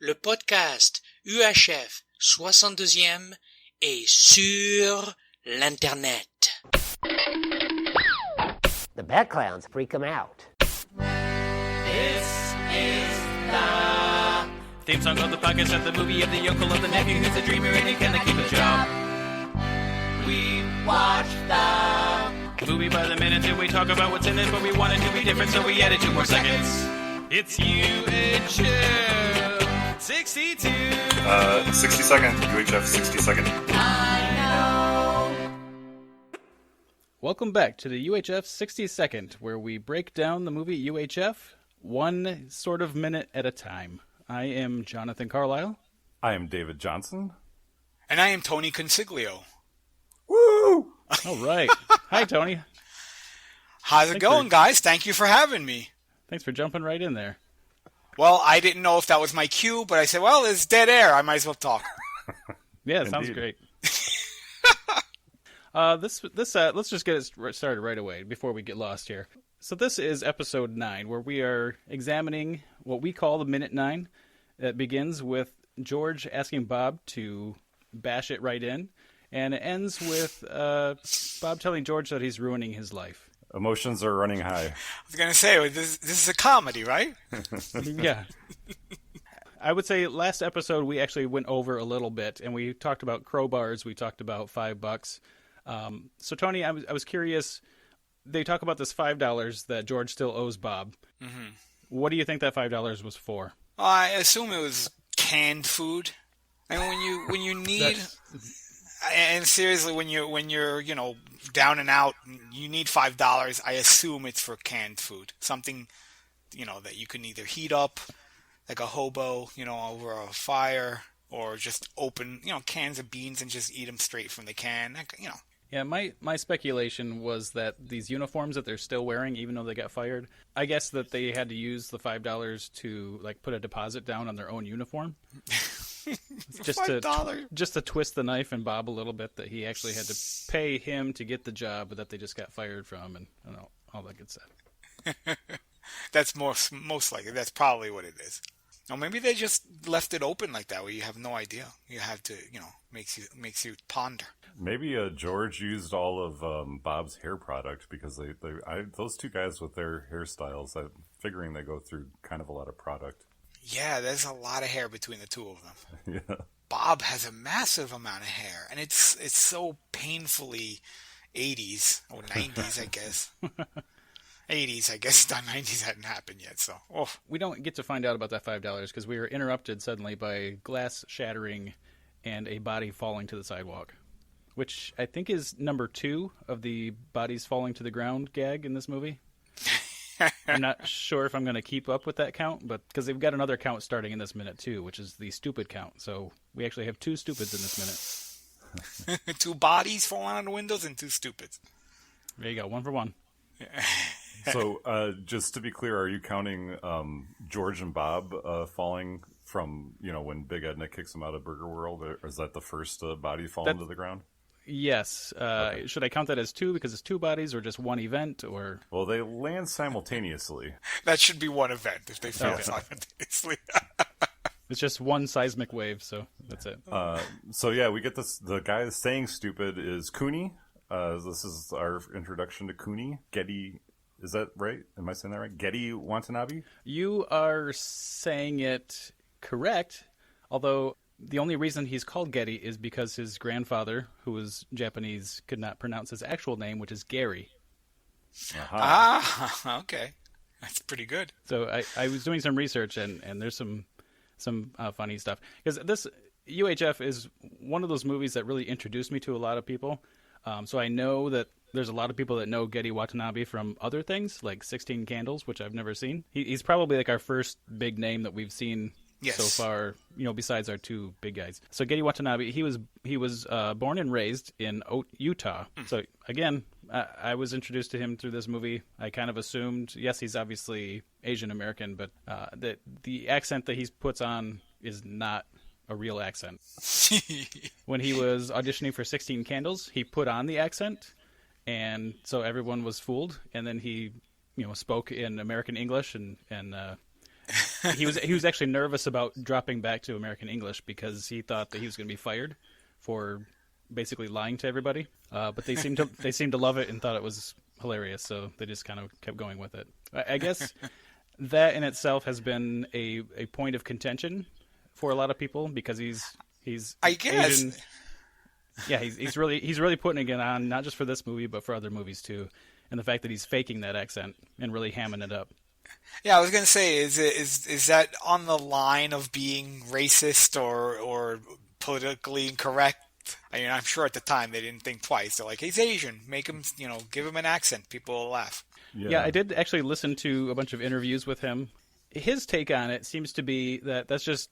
le podcast UHF 62e est sur l'Internet. The bad clowns freak them out. This is the theme song of the podcast of the movie of the uncle of the nephew who's a dreamer and he can keep a job. We watch the movie by the minute and we talk about what's in it, but we want it to be different, so we added 2 more seconds. It's UHF 62. 60 second. UHF 60 second. I know. Welcome back to the UHF 60 second, where we break down the movie UHF one sort of minute at a time. I am Jonathan Carlisle. I am David Johnson. And I am Tony Consiglio. Woo! All right. Hi, Tony. How's it going, guys? Thank you for having me. Thanks for jumping right in there. Well, I didn't know if that was my cue, but I said, well, it's dead air. I might as well talk. Yeah, it sounds great. Let's just get it started right away before we get lost here. So this is episode 9, where we are examining what we call the Minute 9. It begins with George asking Bob to bash it right in, and it ends with Bob telling George that he's ruining his life. Emotions are running high. I was going to say, this is a comedy, right? Yeah. I would say last episode we actually went over a little bit, and we talked about crowbars. We talked about $5. So, Tony, I was curious. They talk about this $5 that George still owes Bob. Mm-hmm. What do you think that $5 was for? I assume it was canned food. I mean, when you need, and seriously, when you're down and out, you need $5. I assume it's for canned food, something that you can either heat up like a hobo, over a fire, or just open cans of beans and just eat them straight from the can. Yeah, my speculation was that these uniforms that they're still wearing, even though they got fired, I guess that they had to use the $5 to put a deposit down on their own uniform, just to twist the knife in Bob a little bit. That he actually had to pay him to get the job that they just got fired from, and all that good stuff. That's most likely. That's probably what it is. Or maybe they just left it open like that, where you have no idea. You have to, makes you ponder. Maybe George used all of Bob's hair product, because those two guys with their hairstyles, I'm figuring they go through kind of a lot of product. Yeah, there's a lot of hair between the two of them. Yeah. Bob has a massive amount of hair, and it's so painfully 80s or 90s, I guess. 80s, I guess. 90s hadn't happened yet, so. Oh. We don't get to find out about that $5 because we were interrupted suddenly by glass shattering and a body falling to the sidewalk, which I think is number 2 of the bodies falling to the ground gag in this movie. I'm not sure if I'm going to keep up with that count, but because they've got another count starting in this minute too, which is the stupid count. So we actually have 2 stupids in this minute. 2 bodies falling on the windows and 2 stupids. There you go, 1 for 1. So, just to be clear, are you counting George and Bob falling from, when Big Edna kicks them out of Burger World, or is that the first body falling to the ground? Yes. Okay. Should I count that as 2 because it's 2 bodies, or just 1 event, or? Well, they land simultaneously. That should be 1 event if they fall simultaneously. It's just 1 seismic wave, so that's it. So yeah, we get this. The guy that's saying stupid is Cooney. This is our introduction to Cooney. Getty. Is that right? Am I saying that right? Getty Watanabe? You are saying it correct, although the only reason he's called Getty is because his grandfather, who was Japanese, could not pronounce his actual name, which is Gary. Ah, okay. That's pretty good. So I was doing some research, and there's some funny stuff. Because this UHF is one of those movies that really introduced me to a lot of people. So I know that there's a lot of people that know Getty Watanabe from other things, like 16 Candles, which I've never seen. He's probably like our first big name that we've seen so far, besides our 2 big guys. So Getty Watanabe, he was born and raised in Utah. So again, I was introduced to him through this movie. I kind of assumed, yes, he's obviously Asian American, but the accent that he puts on is not a real accent. When he was auditioning for 16 Candles, he put on the accent, and so everyone was fooled. And then he, spoke in American English, and he was actually nervous about dropping back to American English because he thought that he was going to be fired for basically lying to everybody. But they seemed to love it and thought it was hilarious, so they just kind of kept going with it. I guess that in itself has been a point of contention for a lot of people because he's I guess. Asian. Yeah, he's really putting it on, not just for this movie but for other movies too, and the fact that he's faking that accent and really hamming it up. Yeah, I was gonna say, is that on the line of being racist or politically incorrect? I mean, I'm sure at the time they didn't think twice. They're like, he's Asian, make him, give him an accent, people will laugh. Yeah, I did actually listen to a bunch of interviews with him. His take on it seems to be that that's just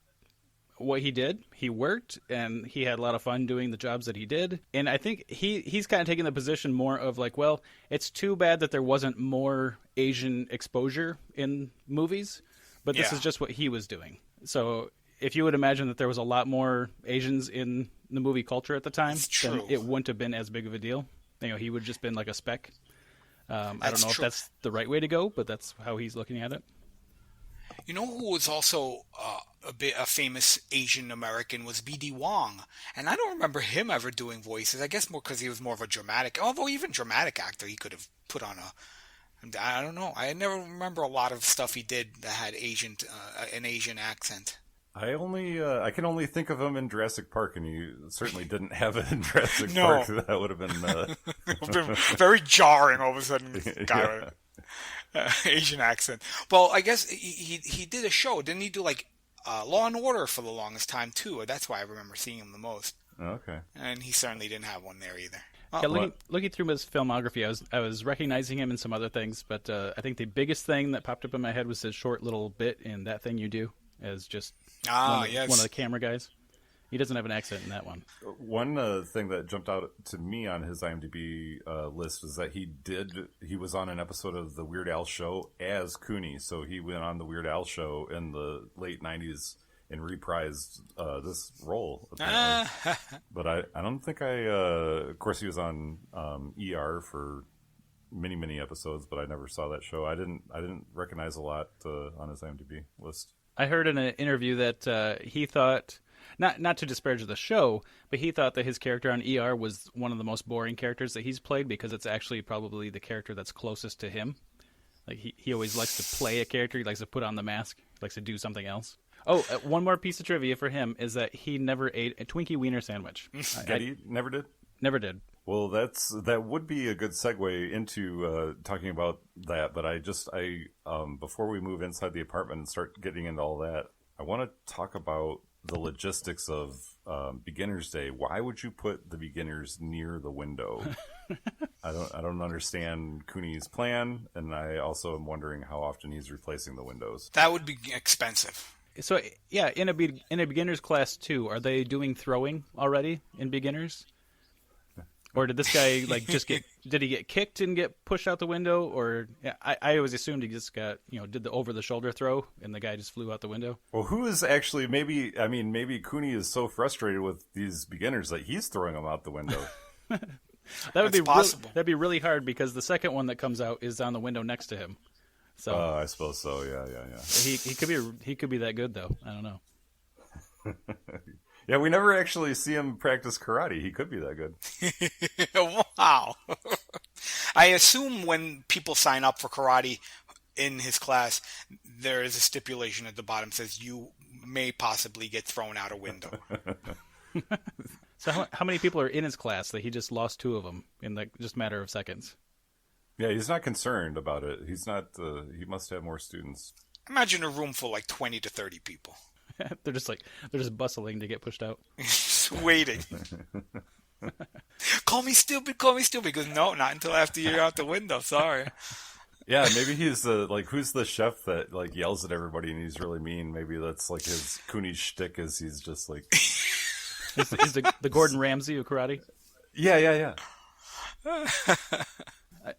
what he did. He worked, and he had a lot of fun doing the jobs that he did. And I think he's kind of taking the position more of like, well, it's too bad that there wasn't more Asian exposure in movies, but this is just what he was doing. So if you would imagine that there was a lot more Asians in the movie culture at the time, then it wouldn't have been as big of a deal. He would have just been like a speck. I don't know if that's the right way to go, but that's how he's looking at it. You know who was also a famous Asian American was B.D. Wong, and I don't remember him ever doing voices. I guess more because he was more of a dramatic, although even dramatic actor, he could have put on I don't know. I never remember a lot of stuff he did that had an Asian accent. I can only think of him in Jurassic Park, and he certainly didn't have it in Jurassic Park. That would have been very jarring. All of a sudden, this guy with Asian accent. Well, I guess he did a show, didn't he? Do like Law and Order for the longest time too. That's why I remember seeing him the most. Okay. And he certainly didn't have one there either. Looking through his filmography, I was recognizing him in some other things, but I think the biggest thing that popped up in my head was his short little bit in That Thing You Do as just one of the camera guys. He doesn't have an accent in that one. One thing that jumped out to me on his IMDb list was that he was on an episode of the Weird Al Show as Cooney. So he went on the Weird Al Show in the late 90s and reprised this role. But I don't think of course he was on ER for many, many episodes, but I never saw that show. I didn't recognize a lot on his IMDb list. I heard in an interview that he thought, not to disparage the show, but he thought that his character on ER was one of the most boring characters that he's played because it's actually probably the character that's closest to him. Like he always likes to play a character. He likes to put on the mask. He likes to do something else. Oh, one more piece of trivia for him is that he never ate a Twinkie Wiener Sandwich. Getty never did? Never did. Well, that would be a good segue into talking about that. But I before we move inside the apartment and start getting into all that, I want to talk about the logistics of Beginner's Day. Why would you put the beginners near the window? I don't understand Cooney's plan, and I also am wondering how often he's replacing the windows. That would be expensive. So yeah, in a beginner's class too, are they doing throwing already in beginners? Or did this guy did he get kicked and get pushed out the window? Or I always assumed he just got, did the over the shoulder throw and the guy just flew out the window. Well, who is actually maybe Cooney is so frustrated with these beginners that he's throwing them out the window. That would be possible. That'd be really hard because the second one that comes out is on the window next to him. So I suppose so. Yeah. He could be that good though. I don't know. Yeah, we never actually see him practice karate. He could be that good. Wow. I assume when people sign up for karate in his class, there is a stipulation at the bottom that says you may possibly get thrown out a window. So how many people are in his class that he just lost 2 of them in just a matter of seconds? Yeah, he's not concerned about it. He's not. He must have more students. Imagine a room full 20 to 30 people. They're just bustling to get pushed out. Just waiting. Call me stupid. Because no, not until after you're out the window. Sorry. Yeah, maybe he's who's the chef that yells at everybody and he's really mean. Maybe that's his Cooney shtick is he's just Is the Gordon Ramsay of karate? Yeah.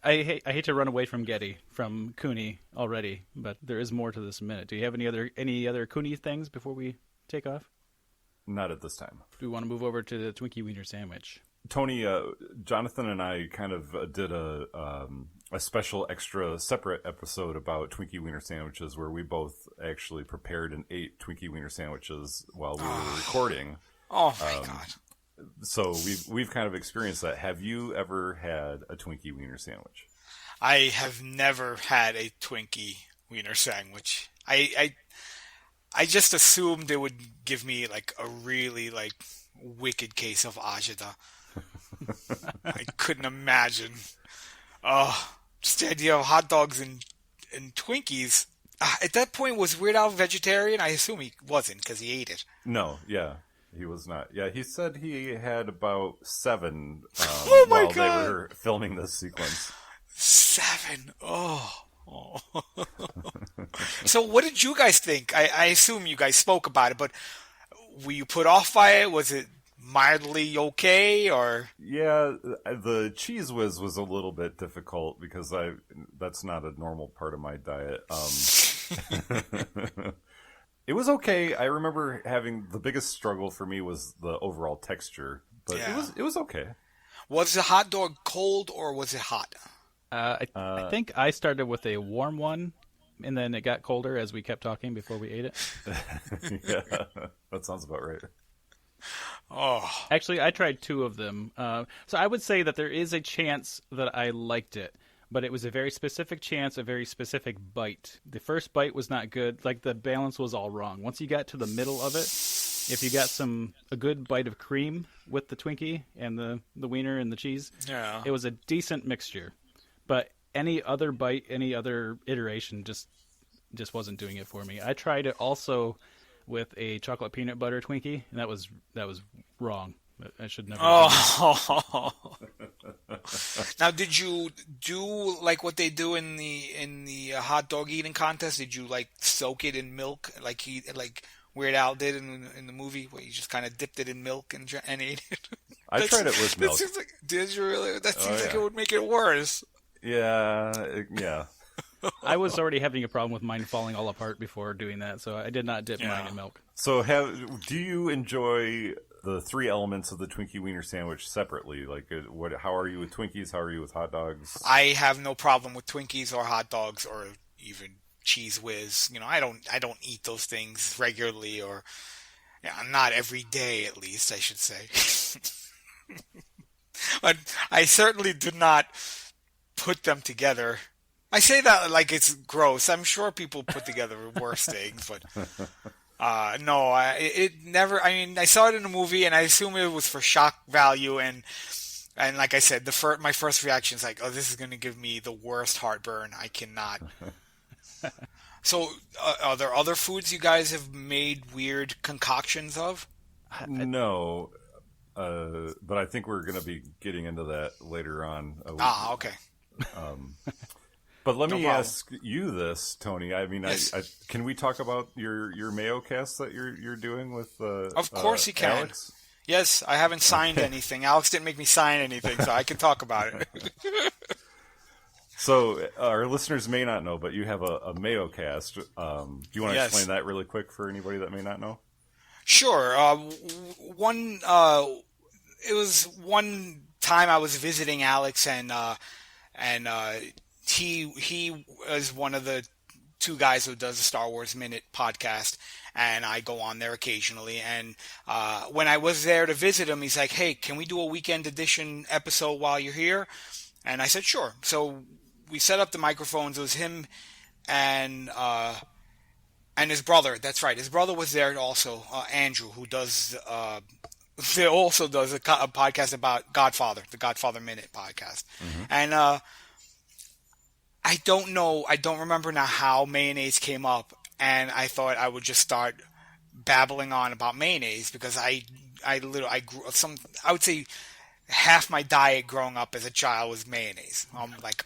I hate to run away from Cooney already, but there is more to this minute. Do you have any other Cooney things before we take off? Not at this time. Do we want to move over to the Twinkie Wiener Sandwich? Tony, Jonathan and I kind of did a a special extra separate episode about Twinkie Wiener Sandwiches where we both actually prepared and ate Twinkie Wiener Sandwiches while we were recording. Oh my God. So we've kind of experienced that. Have you ever had a Twinkie Wiener Sandwich? I have never had a Twinkie Wiener Sandwich. I just assumed they would give me like a really like wicked case of agita. I couldn't imagine. Oh, just the idea of hot dogs and Twinkies. At that point, was Weird Al vegetarian? I assume he wasn't because he ate it. No, yeah. He was not. Yeah, he said he had about 7 Oh my while God. they were filming this sequence. 7. Oh. So what did you guys think? I assume you guys spoke about it, but were you put off by it? Was it mildly okay, or? Yeah, the cheese whiz was a little bit difficult because that's not a normal part of my diet. It was okay. I remember having the biggest struggle for me was the overall texture, but it was okay. Was the hot dog cold or was it hot? I think I started with a warm one, and then it got colder as we kept talking before we ate it. Yeah, that sounds about right. Oh, Actually, I tried 2 of them. So I would say that there is a chance that I liked it, but it was a very specific chance, a very specific bite. The first bite was not good. Like, the balance was all wrong. Once you got to the middle of it, if you got a good bite of cream with the Twinkie and the wiener and the cheese, yeah. it was a decent mixture. But any other bite, any other iteration just wasn't doing it for me. I tried it also with a chocolate peanut butter Twinkie, and that was wrong. I should never. Oh. Now, did you do like what they do in the hot dog eating contest? Did you like soak it in milk like Weird Al did in the movie, where you just kind of dipped it in milk and ate it? I tried it with milk. Did you really? That seems like it would make it worse. Yeah. I was already having a problem with mine falling all apart before doing that, so I did not dip mine in milk. So, do you enjoy the 3 elements of the Twinkie Wiener Sandwich separately? Like, how are you with Twinkies? How are you with hot dogs? I have no problem with Twinkies or hot dogs or even Cheese Whiz. I don't eat those things regularly, or not every day, at least I should say. But I certainly did not put them together. I say that like it's gross. I'm sure people put together worse things, but no, it never. I mean, I saw it in a movie, and I assume it was for shock value, and like I said, my first reaction is like, oh, this is going to give me the worst heartburn. I cannot. So, are there other foods you guys have made weird concoctions of? No, but I think we're going to be getting into that later on. Okay. But let me ask you this, Tony. I mean, yes. Can we talk about your mayo cast that you're doing with? Of course you can. Alex? Yes, I haven't signed anything. Alex didn't make me sign anything, so I can talk about it. So our listeners may not know, but you have a mayo cast. Do you want to explain that really quick for anybody that may not know? Sure. It was one time I was visiting Alex, and he is one of the 2 guys who does the Star Wars Minute podcast, and I go on there occasionally. And when I was there to visit him, he's like, "Hey, can we do a weekend edition episode while you're here?" And I said, "Sure." So we set up the microphones. It was him and his brother. That's right, his brother was there also, Andrew, who does also does a podcast about Godfather, the Godfather Minute podcast, and I don't remember now how mayonnaise came up, and I thought I would just start babbling on about mayonnaise because I would say half my diet growing up as a child was mayonnaise. Like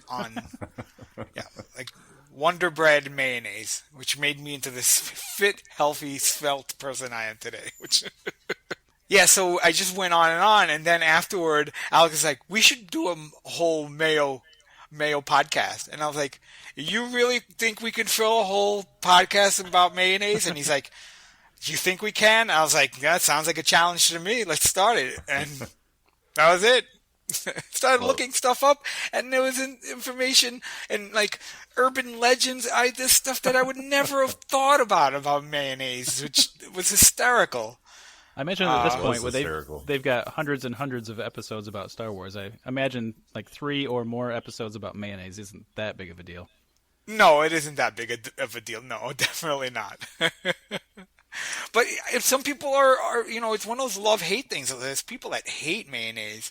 Wonder Bread mayonnaise, which made me into this fit, healthy, svelte person I am today. Yeah, so I just went on, and then afterward, Alex was like, "We should do a whole mayo podcast." And I was like, "You really think we could fill a whole podcast about mayonnaise?" And he's like, "Do you think we can?" I was like, "That sounds like a challenge to me. Let's start it." And that was it. Started looking stuff up, and there was information and like urban legends. This stuff that I would never have thought about mayonnaise, which was hysterical. I imagine at this point, hysterical. they've got hundreds and hundreds of episodes about Star Wars. I imagine like 3 or more episodes about mayonnaise isn't that big of a deal. No, it isn't that big of a deal. No, definitely not. But if some people are, it's one of those love-hate things. There's people that hate mayonnaise.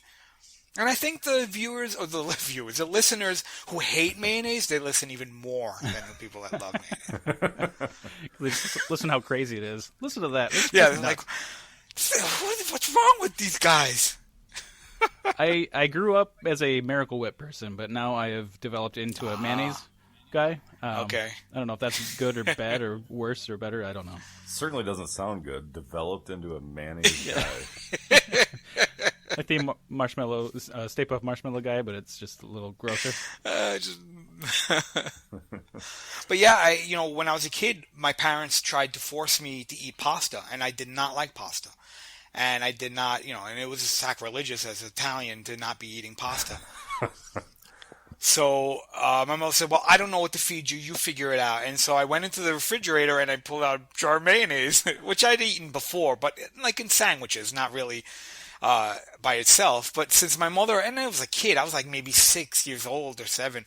And I think the the listeners who hate mayonnaise, they listen even more than the people that love mayonnaise. Listen how crazy it is. Listen to that. Yeah, like, what's wrong with these guys? I grew up as a Miracle Whip person, but now I have developed into a mayonnaise guy. Okay. I don't know if that's good or bad or worse or better. I don't know. Certainly doesn't sound good. Developed into a mayonnaise guy. Like the marshmallow, Stay Puft Marshmallow guy, but it's just a little grosser. But yeah, when I was a kid, my parents tried to force me to eat pasta, and I did not like pasta. And I did not, and it was sacrilegious as an Italian to not be eating pasta. So my mother said, well, I don't know what to feed you. You figure it out. And so I went into the refrigerator and I pulled out a jar of mayonnaise, which I'd eaten before, but like in sandwiches, not really by itself. But since my mother, and I was a kid, I was like maybe 6 years old or 7.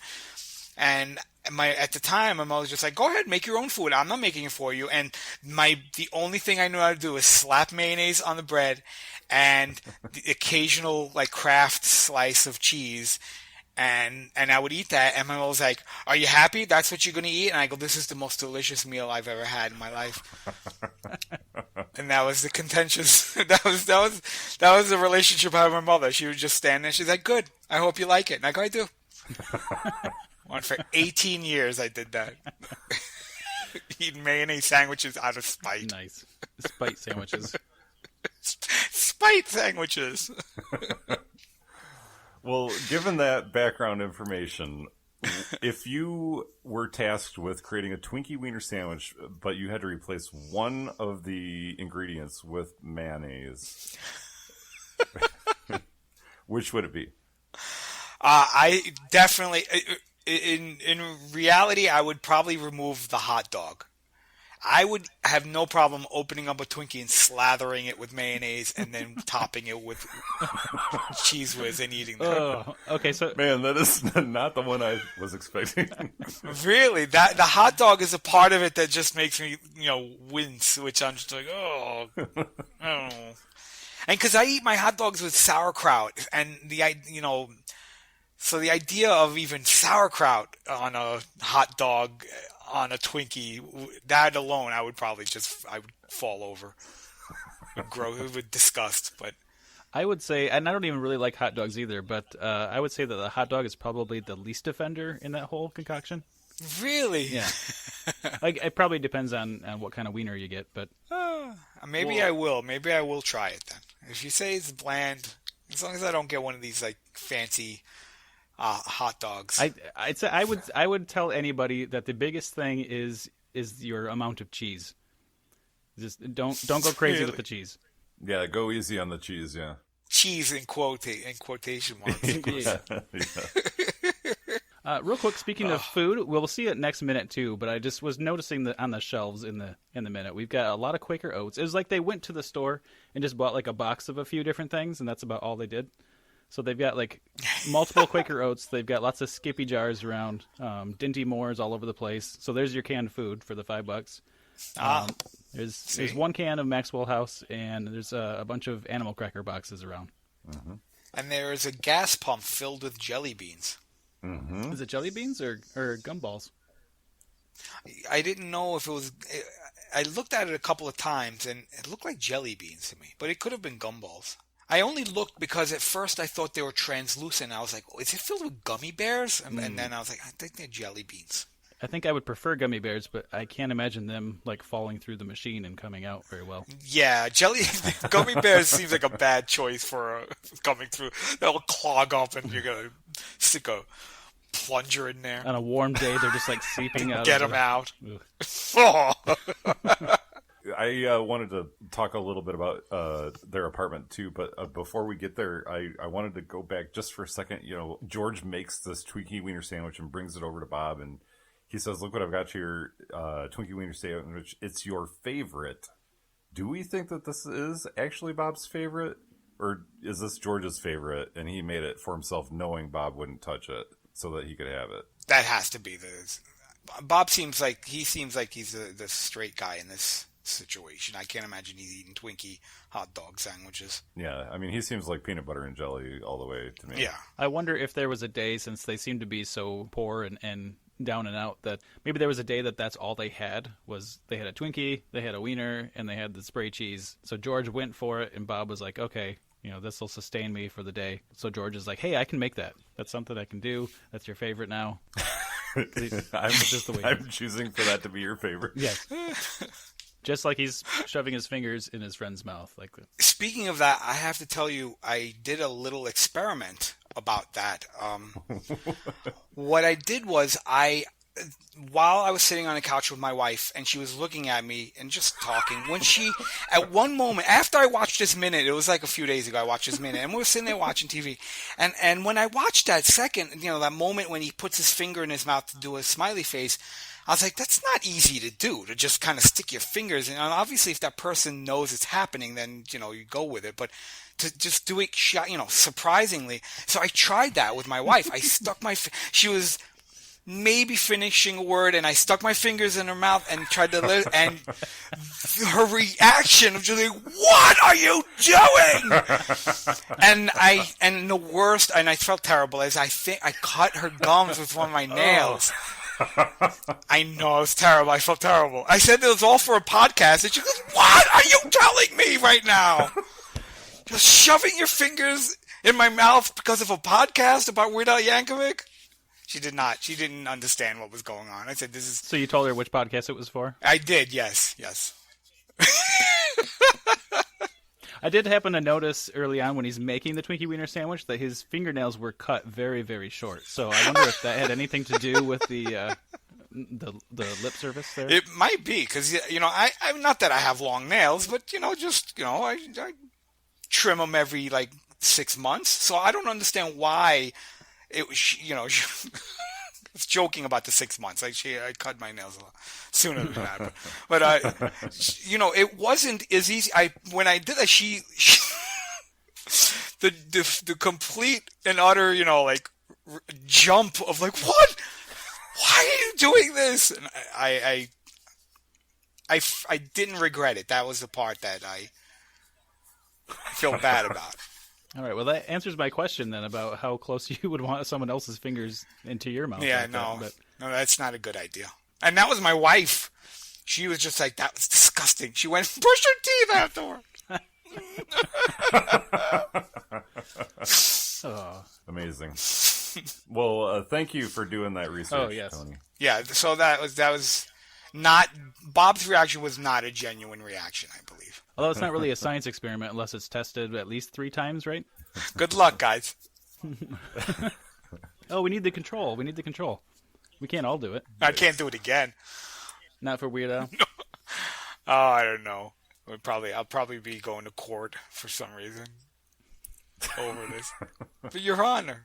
And at the time, my mother was just like, go ahead, make your own food. I'm not making it for you. And the only thing I knew how to do is slap mayonnaise on the bread and the occasional like Kraft slice of cheese. And I would eat that, and my mom was like, "Are you happy? That's what you're going to eat?" And I go, "This is the most delicious meal I've ever had in my life." And that was the contentious. That was the relationship I had with my mother. She would just stand there. She's like, "Good. I hope you like it." And I go, "I do." For 18 years, I did that. Eating mayonnaise sandwiches out of spite. Nice. Spite sandwiches. Spite sandwiches. Well, given that background information, if you were tasked with creating a Twinkie Wiener Sandwich, but you had to replace one of the ingredients with mayonnaise, which would it be? I definitely, in reality, I would probably remove the hot dog. I would have no problem opening up a Twinkie and slathering it with mayonnaise and then topping it with Cheese Whiz and eating that. Oh, okay, so Man, that is not the one I was expecting. Really, the hot dog is a part of it that just makes me, wince, which I'm just like, oh. And because I eat my hot dogs with sauerkraut, and so the idea of even sauerkraut on a hot dog on a Twinkie, that alone, I would fall over. With disgust, but I would say, and I don't even really like hot dogs either, but I would say that the hot dog is probably the least offender in that whole concoction. Really? Yeah. It probably depends on what kind of wiener you get, but maybe I will. Maybe I will try it then. If you say it's bland, as long as I don't get one of these like fancy hot dogs. I'd say I would tell anybody that the biggest thing is your amount of cheese. Just don't go crazy with the cheese. Yeah, go easy on the cheese. Yeah, cheese in quotation marks. Yeah. Real quick, speaking of food, we'll see it next minute too. But I just was noticing that on the shelves in the minute, we've got a lot of Quaker Oats. It was like they went to the store and just bought like a box of a few different things, and that's about all they did. So they've got like multiple Quaker Oats. They've got lots of Skippy jars around, Dinty Moores all over the place. So there's your canned food for the $5. There's one can of Maxwell House, and there's a bunch of Animal Cracker boxes around. Mm-hmm. And there is a gas pump filled with jelly beans. Mm-hmm. Is it jelly beans or gumballs? I didn't know if it was. I looked at it a couple of times, and it looked like jelly beans to me, but it could have been gumballs. I only looked because at first I thought they were translucent. I was like, is it filled with gummy bears? And then I was like, I think they're jelly beans. I think I would prefer gummy bears, but I can't imagine them like falling through the machine and coming out very well. Yeah, gummy bears seems like a bad choice for coming through. They'll clog up, and you're gonna stick a plunger in there. On a warm day, they're just like seeping out. Get them out. Oh. I wanted to talk a little bit about their apartment too, but before we get there, I wanted to go back just for a second. You know, George makes this Twinkie Wiener Sandwich and brings it over to Bob, and he says, "Look what I've got here, Twinkie Wiener Sandwich. It's your favorite." Do we think that this is actually Bob's favorite, or is this George's favorite, and he made it for himself knowing Bob wouldn't touch it so that he could have it? That has to be Bob seems like he's the straight guy in this situation. I can't imagine he's eating Twinkie hot dog sandwiches. Yeah, I mean, he seems like peanut butter and jelly all the way to me. Yeah. I wonder if there was a day, since they seem to be so poor and down and out, that maybe there was a day that's all they had, was they had a Twinkie, they had a wiener, and they had the spray cheese. So George went for it, and Bob was like, okay, this will sustain me for the day. So George is like, hey, I can make that. That's something I can do. That's your favorite now. I'm choosing for that to be your favorite. Yes. Just like he's shoving his fingers in his friend's mouth. Speaking of that, I have to tell you, I did a little experiment about that. What I did was while I was sitting on the couch with my wife and she was looking at me and just talking, when she, at one moment, after I watched this minute, it was like a few days ago I watched this minute, and we were sitting there watching TV, and when I watched that second, that moment when he puts his finger in his mouth to do a smiley face, I was like, that's not easy to do, to just kind of stick your fingers in. And obviously, if that person knows it's happening, then, you go with it. But to just do it, surprisingly. So I tried that with my wife. I stuck she was maybe finishing a word, and I stuck my fingers in her mouth and tried to and her reaction of just like, what are you doing? And the worst, and I felt terrible, is I think I cut her gums with one of my nails. I know, it was terrible. I felt terrible. I said it was all for a podcast, and she goes, what are you telling me right now? Just shoving your fingers in my mouth because of a podcast about Weird Al Yankovic? She did not. She didn't understand what was going on. I said, this is... So you told her which podcast it was for? I did, yes. I did happen to notice early on when he's making the Twinkie Wiener Sandwich that his fingernails were cut very, very short. So I wonder if that had anything to do with the lip service there. It might be, because, I'm not that I have long nails, but, I trim them every, 6 months. So I don't understand why it was, it's joking about the 6 months. I cut my nails a lot sooner than that. But it wasn't as easy. When I did that, she the complete and utter, jump of what? Why are you doing this? And I didn't regret it. That was the part that I feel bad about. All right, well, that answers my question then about how close you would want someone else's fingers into your mouth. Yeah, no, that's not a good idea. And that was my wife. She was just like, that was disgusting. She went, brush your teeth afterward. Oh. Amazing. Well, thank you for doing that research, Tony. Yeah, so that was not, Bob's reaction was not a genuine reaction, I believe. Although it's not really a science experiment unless it's tested at least 3 times, right? Good luck, guys. Oh, we need the control. We can't all do it. I can't do it again. Not for Weird Al? Oh, I don't know. I'll probably be going to court for some reason over this. But Your Honor,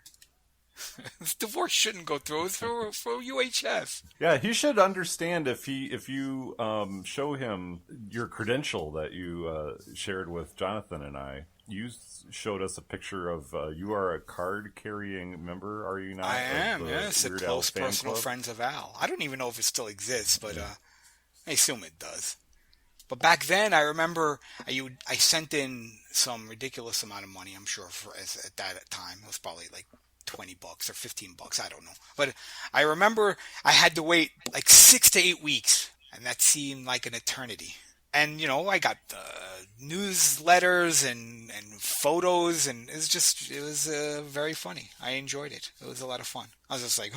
this divorce shouldn't go through. It's for UHF. Yeah, he should understand if you show him your credential that you shared with Jonathan and I. You showed us a picture of you are a card-carrying member, are you not? I am, yes. Weird A close personal club? friends of Al. I don't even know if it still exists, but I assume it does. But back then, I remember I sent in some ridiculous amount of money, I'm sure, at that time. It was probably $20 or $15, I don't know. But I remember I had to wait 6 to 8 weeks, and that seemed like an eternity. And, I got newsletters and photos, and it was very funny. I enjoyed it. It was a lot of fun. I was just like,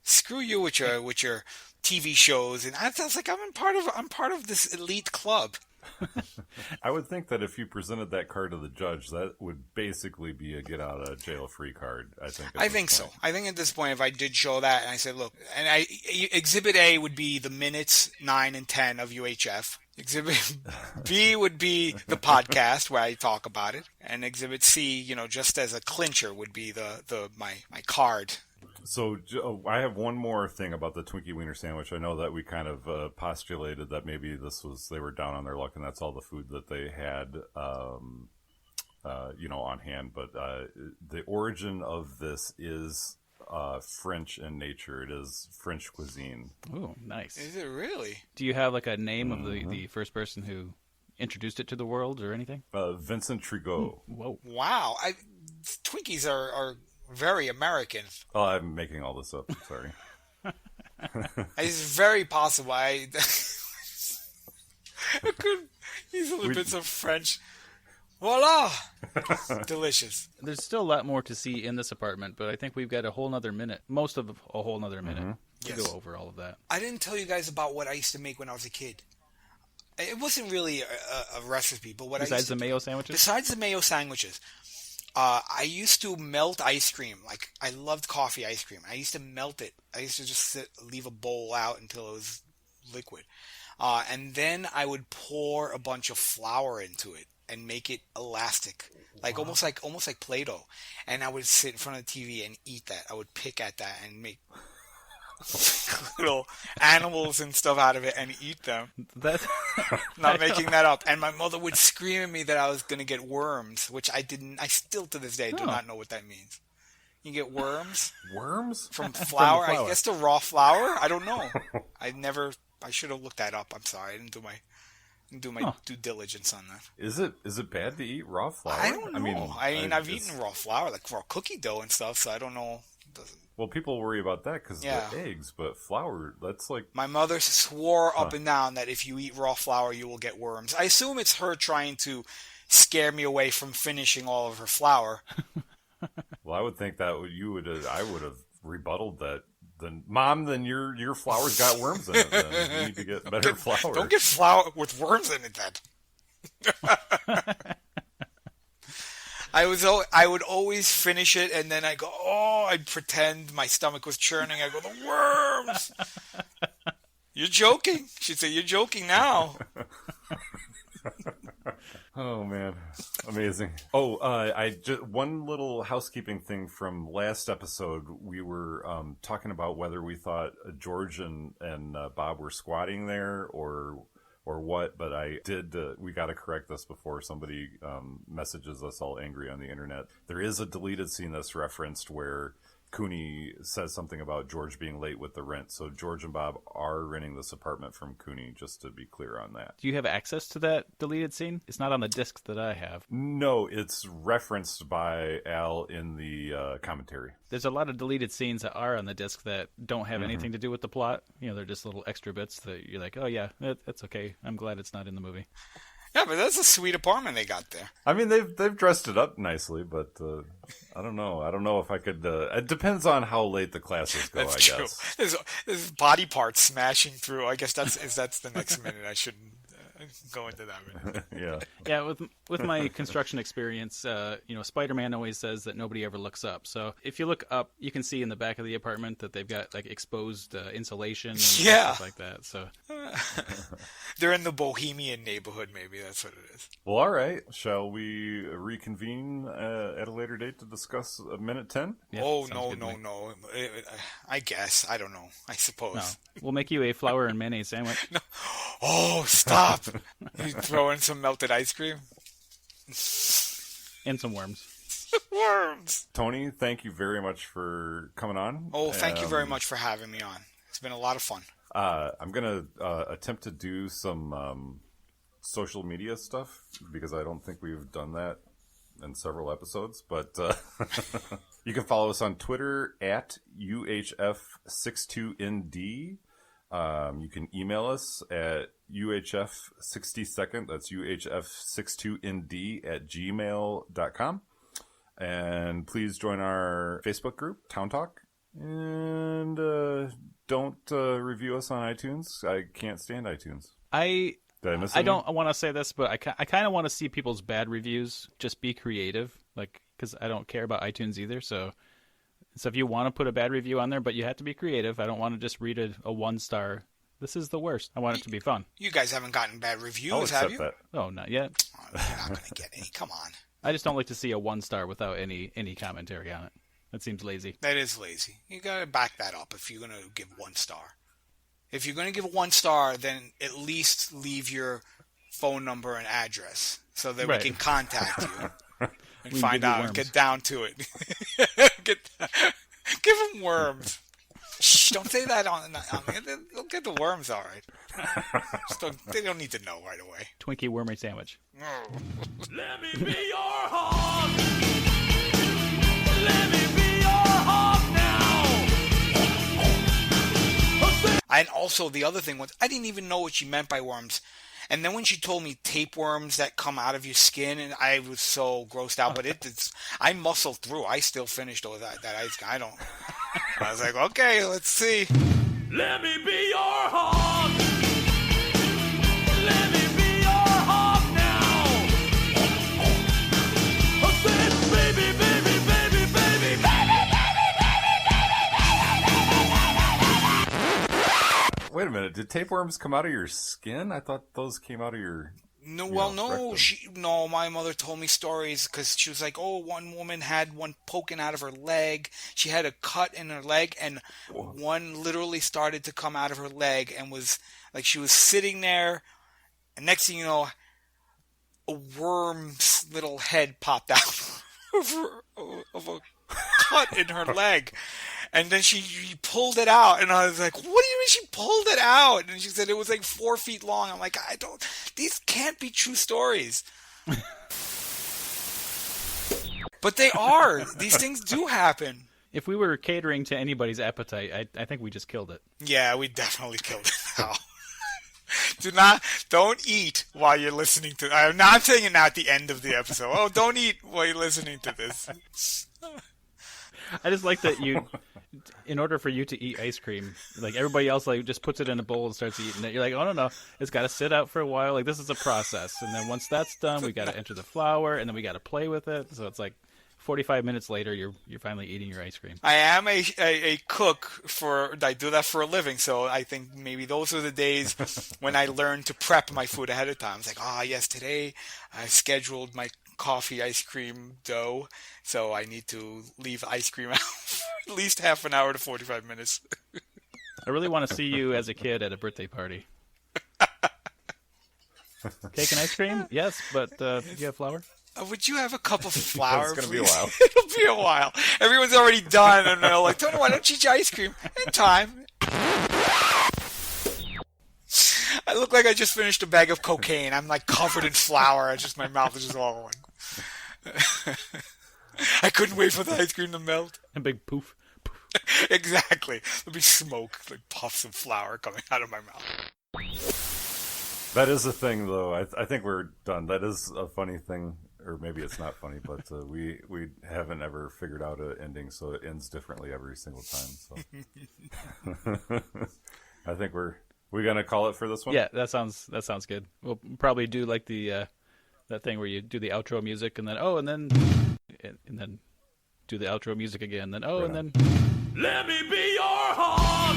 screw you with your TV shows. And I was like, I'm part of this elite club. I would think that if you presented that card to the judge, that would basically be a get out of jail free card. I think so. I think at this point, if I did show that and I said, look, and Exhibit A would be the minutes 9 and 10 of UHF. Exhibit B would be the podcast where I talk about it, and Exhibit C, just as a clincher, would be my card. So I have one more thing about the Twinkie Wiener Sandwich. I know that we kind of postulated that maybe they were down on their luck and that's all the food that they had, on hand. But the origin of this is French in nature. It is French cuisine. Ooh, nice. Is it really? Do you have like a name of the first person who introduced it to the world or anything? Vincent Trigot. Whoa. Wow. Twinkies are very American. Oh, I'm making all this up. Sorry. It's very possible. I could easily been some French. Voila! Delicious. There's still a lot more to see in this apartment, but I think we've got a whole nother minute, most of a whole nother minute to go over all of that. I didn't tell you guys about what I used to make when I was a kid. It wasn't really a recipe, but what Besides the mayo sandwiches? Besides the mayo sandwiches, I used to melt ice cream. Like, I loved coffee ice cream. I used to melt it. I used to just leave a bowl out until it was liquid. And then I would pour a bunch of flour into it and make it elastic, almost like Play-Doh. And I would sit in front of the TV and eat that. I would pick at that and make little animals and stuff out of it and eat them. That's not making that up. And my mother would scream at me that I was going to get worms, which I didn't. I still to this day do not know what that means. You get worms? Worms? From flour? From the flour. I guess the raw flour? I don't know. I should have looked that up. I'm sorry. I didn't do my due diligence on that. Is it bad to eat raw flour? I don't know. I've eaten raw flour, like raw cookie dough and stuff, so I don't know. Well, people worry about that because of the eggs, but flour, that's like... My mother swore up and down that if you eat raw flour, you will get worms. I assume it's her trying to scare me away from finishing all of her flour. Well, I would think that I would have rebutted that. Then, Mom, then your flour's got worms in it. Then you need to get better flour. Don't get flour with worms in it, then. I would always finish it, and then I go, I'd pretend my stomach was churning. I go, the worms. You're joking. She'd say, you're joking now. Oh man, amazing. I just one little housekeeping thing from last episode. We were talking about whether we thought George and Bob were squatting there or what, but we got to correct this before somebody messages us all angry on the internet. There is a deleted scene that's referenced where Cooney says something about George being late with the rent. So George and Bob are renting this apartment from Cooney, just to be clear on that. Do you have access to that deleted scene? It's not on the disc that I have. No, it's referenced by Al in the commentary. There's a lot of deleted scenes that are on the disc that don't have anything to do with the plot. They're just little extra bits that you're like, oh yeah, that's okay. I'm glad it's not in the movie. Yeah, but that's a sweet apartment they got there. I mean, they've dressed it up nicely, but I don't know. I don't know if I could. It depends on how late the classes go. That's I true. guess There's body parts smashing through. I guess that's the next minute. I shouldn't go into that minute. Yeah. With my construction experience, Spider-Man always says that nobody ever looks up. So if you look up, you can see in the back of the apartment that they've got like exposed insulation and stuff like that. So they're in the bohemian neighborhood. Maybe that's what it is. Well, all right. Shall we reconvene at a later date to discuss minute 10? Yeah, no. I guess. I don't know. I suppose. No. We'll make you a flour and mayonnaise sandwich. No. Oh, stop. You throw in some melted ice cream? And some worms. Worms. Tony, thank you very much for coming on. Oh, thank you very much for having me on. It's been a lot of fun. I'm going to attempt to do some social media stuff because I don't think we've done that in several episodes. But you can follow us on Twitter at UHF62ND. You can email us at UHF60second, that's UHF62ND at gmail.com. And please join our Facebook group, Town Talk. And don't review us on iTunes. I can't stand iTunes. I I don't want to say this, but I kind of want to see people's bad reviews. Just be creative, because I don't care about iTunes either. So if you want to put a bad review on there, but you have to be creative. I don't want to just read a 1-star This is the worst. I want it to be fun. You guys haven't gotten bad I'll reviews, accept have you? that. Oh, not yet. Oh, you're not going to get any. Come on. I just don't like to see a 1-star without any commentary on it. That seems lazy. That is lazy. You got to back that up if you're going to give 1 star. If you're going to give 1 star, then at least leave your phone number and address so that Right. we can contact you and We find give you out, worms. get down to it. Give them worms. Shh, don't say that on they'll get the worms all right. They don't need to know right away. Twinkie Wiener Sandwich. Let me be your hog. Let me be your hog now. And also the other thing was I didn't even know what she meant by worms. And then when she told me tapeworms that come out of your skin, and I was so grossed out, but I muscled through. I still finished all that ice cream. I was like, okay, let's see. Let me be your hog. Let me be your hog now. I said, baby, baby, baby, baby, Wait a minute. Did tapeworms come out of your skin? I thought those came out of your... No, you well, know, no. My mother told me stories because she was like, "Oh, one woman had one poking out of her leg. She had a cut in her leg, and one literally started to come out of her leg, and was like she was sitting there, and next thing you know, a worm's little head popped out of a cut in her leg." And then she pulled it out, and I was like, "What do you mean she pulled it out?" And she said it was like 4 feet long. I'm like, these can't be true stories. But they are. These things do happen. If we were catering to anybody's appetite, I think we just killed it. Yeah, we definitely killed it now. Don't eat while you're listening to. I'm not saying it now at the end of the episode. Oh, don't eat while you're listening to this. I just like that in order for you to eat ice cream, like everybody else, like just puts it in a bowl and starts eating it. You're like, oh no, it's got to sit out for a while. Like this is a process, and then once that's done, we got to enter the flour, and then we got to play with it. So it's like 45 minutes later, you're finally eating your ice cream. I am a cook I do that for a living, so I think maybe those are the days when I learned to prep my food ahead of time. It's like, yes, today I scheduled my coffee ice cream dough, so I need to leave ice cream out for at least half an hour to 45 minutes. I really want to see you as a kid at a birthday party. Cake and ice cream? Yes, but do you have flour? Would you have a cup of flour, It's gonna please? be a while. It'll be a while. Everyone's already done, and they're like, Tony, why don't you eat your ice cream? In time. I look like I just finished a bag of cocaine. I'm like covered in flour. My mouth is just all going. I couldn't wait for the ice cream to melt. A big poof. Exactly. There'll be smoke, like puffs of flour coming out of my mouth. That is a thing, though. I think we're done. That is a funny thing, or maybe it's not funny, but we haven't ever figured out an ending, so it ends differently every single time. So I think we're gonna call it for this one. Yeah, that sounds good. We'll probably do like the that thing where you do the outro music and then do the outro music again. Then Right and then Let me be your hog.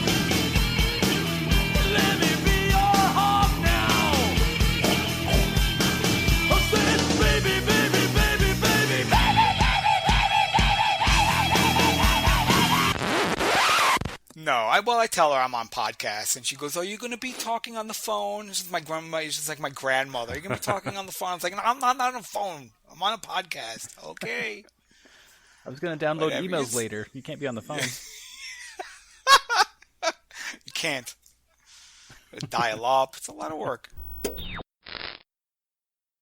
Let me be your hog now. I said, baby, baby, baby, baby, No, I tell her I'm on podcasts, and she goes, "Are you going to be talking on the phone?" This is my grandma. She's like my grandmother. Are you going to be talking on the phone? I was like, "No, I'm not on a phone. I'm on a podcast." Okay. I was going to download Whatever, emails later. You can't be on the phone. You can't. Dial up. It's a lot of work.